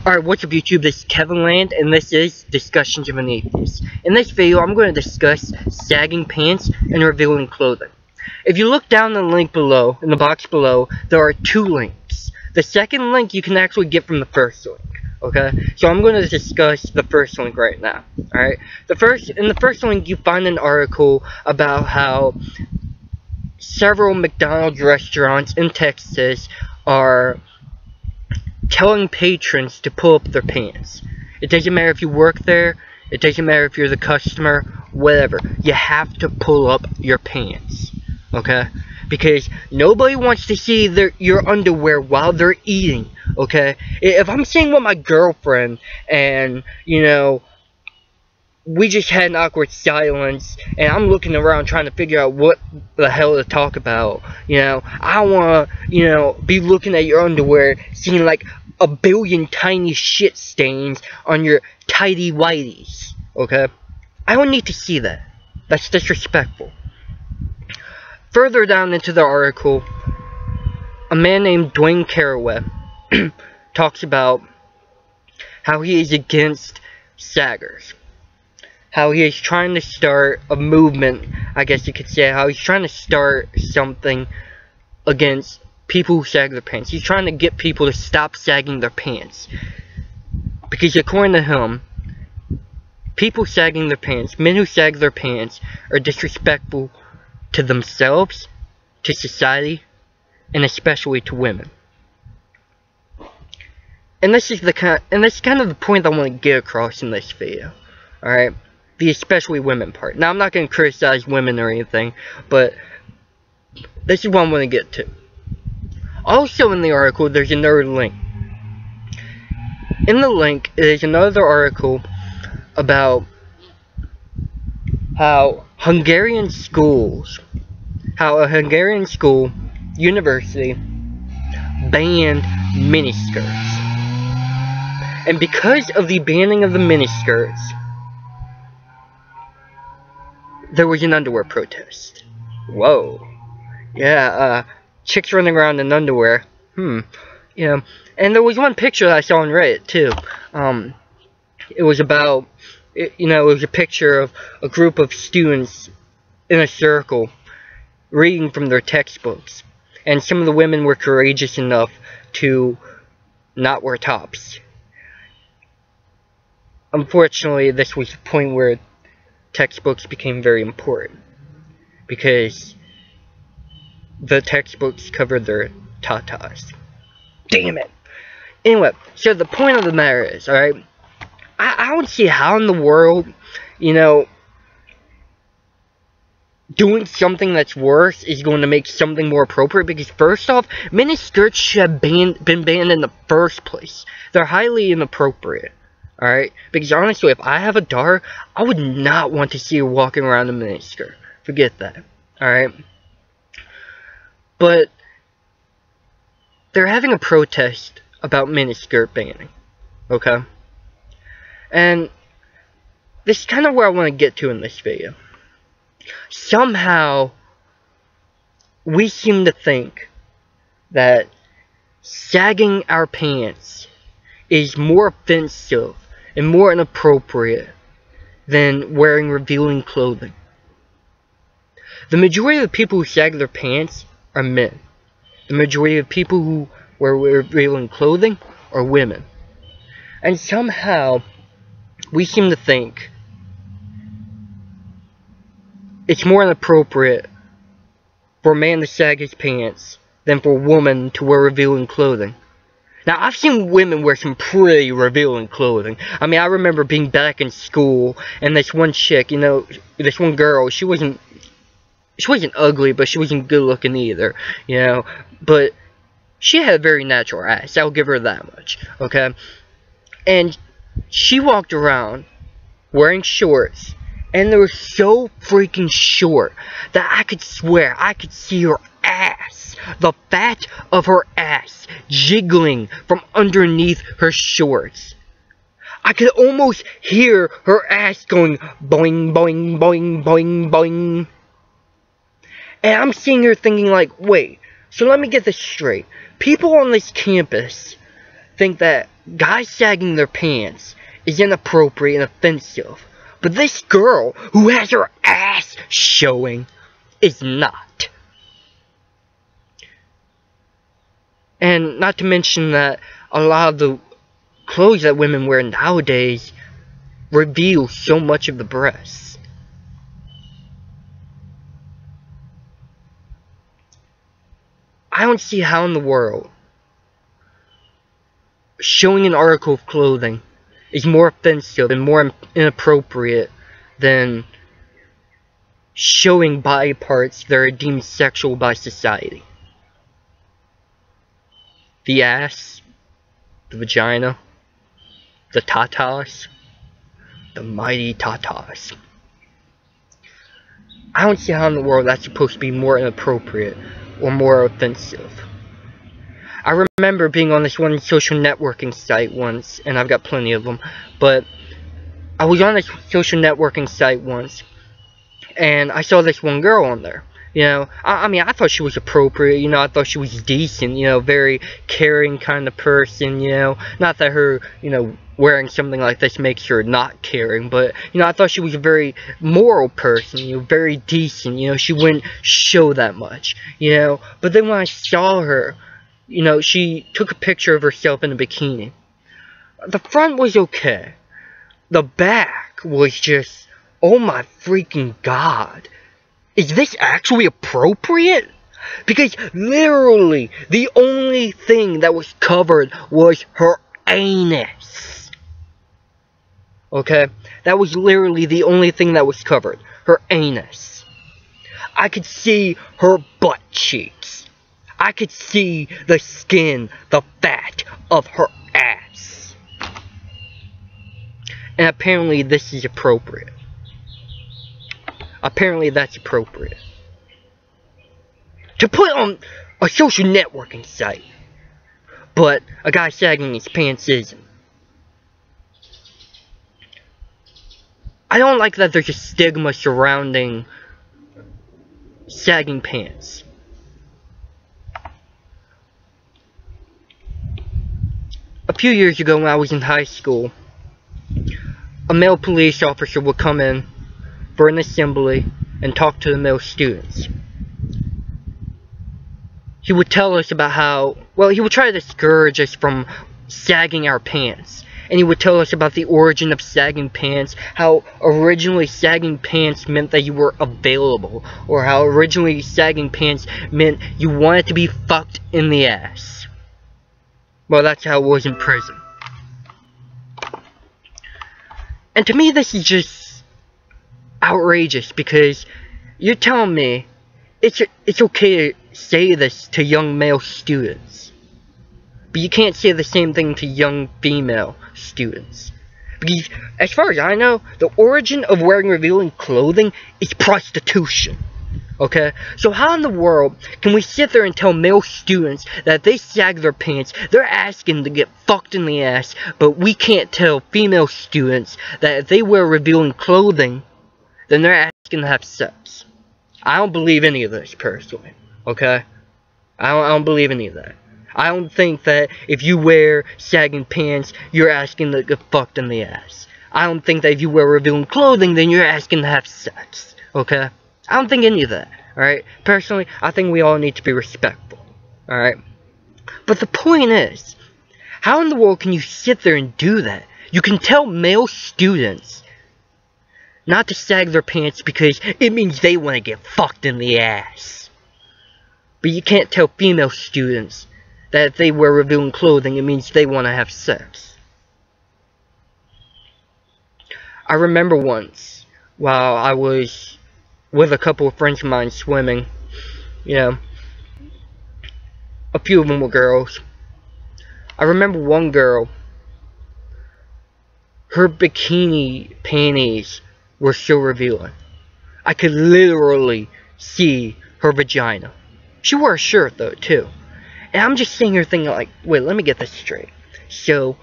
Alright, what's up YouTube, this is Kevin Land, and this is Discussions of an Atheist. In this video, I'm going to discuss sagging pants and revealing clothing. If you look down the link below, in the box below, there are two links. The second link you can actually get from the first link, okay? So I'm going to discuss the first link right now, alright? In the first link, you find an article about how several McDonald's restaurants in Texas are telling patrons to pull up their pants. It doesn't matter if you work there, it doesn't matter if you're the customer, whatever. You have to pull up your pants, okay? Because nobody wants to see your underwear while they're eating, okay? If I'm sitting with my girlfriend and, you know, we just had an awkward silence, and I'm looking around trying to figure out what the hell to talk about, you know, I want to, you know, be looking at your underwear, seeing like a billion tiny shit stains on your tidy whities, okay? I don't need to see that. That's disrespectful. Further down into the article, a man named Dwayne Caraway talks about how he is against saggers. How he is trying to start a movement, I guess you could say, how he's trying to start something against people who sag their pants. He's trying to get people to stop sagging their pants. Because according to him, people sagging their pants, men who sag their pants, are disrespectful to themselves, to society, and especially to women. And this is kind of the point I want to get across in this video. Alright? The especially women part. Now, I'm not going to criticize women or anything, but this is what I want to get to. Also in the article, there's another link. In the link, there's another article about how a Hungarian school, university, banned miniskirts. And because of the banning of the miniskirts, there was an underwear protest. Whoa. Yeah, chicks running around in underwear. You know, and there was one picture that I saw on Reddit, too. It was about, you know, it was a picture of a group of students in a circle reading from their textbooks. And some of the women were courageous enough to not wear tops. Unfortunately, this was the point where textbooks became very important, because the textbooks covered their tatas. Damn it! Anyway, so the point of the matter is, alright, I don't see how in the world, you know, doing something that's worse is going to make something more appropriate, because first off, miniskirts should have been banned in the first place. They're highly inappropriate. Alright? Because honestly, if I have a daughter, I would not want to see her walking around in a miniskirt. Forget that. Alright? But they're having a protest about miniskirt banning. Okay? And this is kind of where I want to get to in this video. Somehow, we seem to think that sagging our pants is more offensive and more inappropriate than wearing revealing clothing. The majority of the people who sag their pants are men. The majority of people who wear revealing clothing are women. And somehow, we seem to think it's more inappropriate for a man to sag his pants than for a woman to wear revealing clothing. Now, I've seen women wear some pretty revealing clothing. I mean, I remember being back in school, and this one chick, you know, this one girl, she wasn't ugly, but she wasn't good looking either, you know, but she had a very natural ass, I'll give her that much, okay? And she walked around wearing shorts, and they were so freaking short that I could swear I could see her ass, the fat of her ass, jiggling from underneath her shorts. I could almost hear her ass going boing, boing, boing, boing, boing. And I'm sitting here thinking like, wait, so let me get this straight. People on this campus think that guys sagging their pants is inappropriate and offensive, but this girl who has her ass showing is not. And not to mention that a lot of the clothes that women wear nowadays reveal so much of the breasts. I don't see how in the world showing an article of clothing is more offensive and more inappropriate than showing body parts that are deemed sexual by society. The ass, the vagina, the tatas, the mighty tatas. I don't see how in the world that's supposed to be more inappropriate or more offensive. I remember being on this one social networking site once, and I've got plenty of them, but I was on this social networking site once, and I saw this one girl on there. You know, I mean, I thought she was appropriate, you know, I thought she was decent, you know, very caring kind of person, you know, not that her, you know, wearing something like this makes her not caring, but, you know, I thought she was a very moral person, you know, very decent, you know, she wouldn't show that much, you know, but then when I saw her, you know, she took a picture of herself in a bikini. The front was okay, the back was just, oh my freaking god. Is this actually appropriate? Because literally, the only thing that was covered was her anus. Okay? That was literally the only thing that was covered. Her anus. I could see her butt cheeks. I could see the skin, the fat of her ass. And apparently this is appropriate. Apparently that's appropriate. To put on a social networking site. But a guy sagging his pants isn't. I don't like that there's a stigma surrounding sagging pants. A few years ago when I was in high school, a male police officer would come in for an assembly and talk to the male students. He would tell us about how, well, he would try to discourage us from sagging our pants. And he would tell us about the origin of sagging pants, how originally sagging pants meant that you were available, or how originally sagging pants meant you wanted to be fucked in the ass. Well, that's how it was in prison. And to me, this is just outrageous, because you're telling me it's okay to say this to young male students, but you can't say the same thing to young female students. Because as far as I know, the origin of wearing revealing clothing is prostitution. Okay? So how in the world can we sit there and tell male students that if they sag their pants, they're asking to get fucked in the ass, but we can't tell female students that if they wear revealing clothing, then they're asking to have sex? I don't believe any of this, personally. Okay? I don't believe any of that. I don't think that if you wear sagging pants, you're asking to get fucked in the ass. I don't think that if you wear revealing clothing, then you're asking to have sex. Okay? I don't think any of that. Alright? Personally, I think we all need to be respectful. Alright? But the point is, how in the world can you sit there and do that? You can tell male students not to sag their pants because it means they want to get fucked in the ass. But you can't tell female students that if they wear revealing clothing, it means they want to have sex. I remember once, while I was with a couple of friends of mine swimming, you know, a few of them were girls. I remember one girl, her bikini panties were so revealing. I could literally see her vagina. She wore a shirt though, too. And I'm just sitting here thinking like, wait, let me get this straight. So,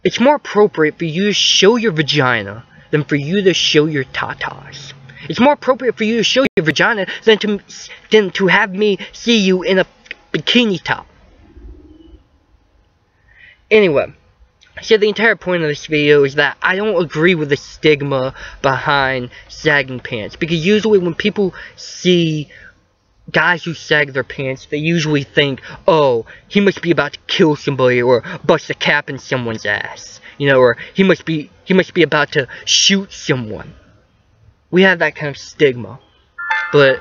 it's more appropriate for you to show your vagina than for you to show your tatas. It's more appropriate for you to show your vagina than to have me see you in a bikini top. Anyway, So the entire point of this video is that I don't agree with the stigma behind sagging pants. Because usually when people see guys who sag their pants, they usually think, oh, he must be about to kill somebody or bust a cap in someone's ass. You know, or he must be about to shoot someone. We have that kind of stigma. But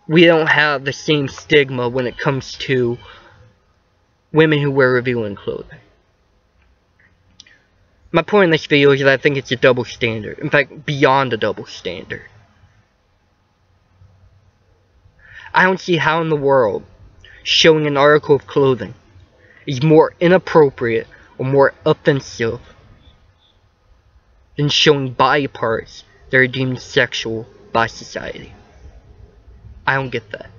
we don't have the same stigma when it comes to women who wear revealing clothing. My point in this video is that I think it's a double standard. In fact, beyond a double standard. I don't see how in the world showing an article of clothing is more inappropriate or more offensive than showing body parts that are deemed sexual by society. I don't get that.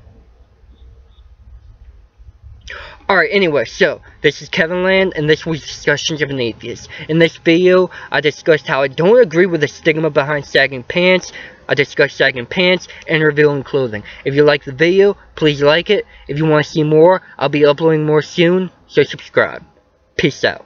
Alright, anyway, so, this is Kevin Land, and this was Discussions of an Atheist. In this video, I discussed how I don't agree with the stigma behind sagging pants. I discussed sagging pants and revealing clothing. If you like the video, please like it. If you want to see more, I'll be uploading more soon, so subscribe. Peace out.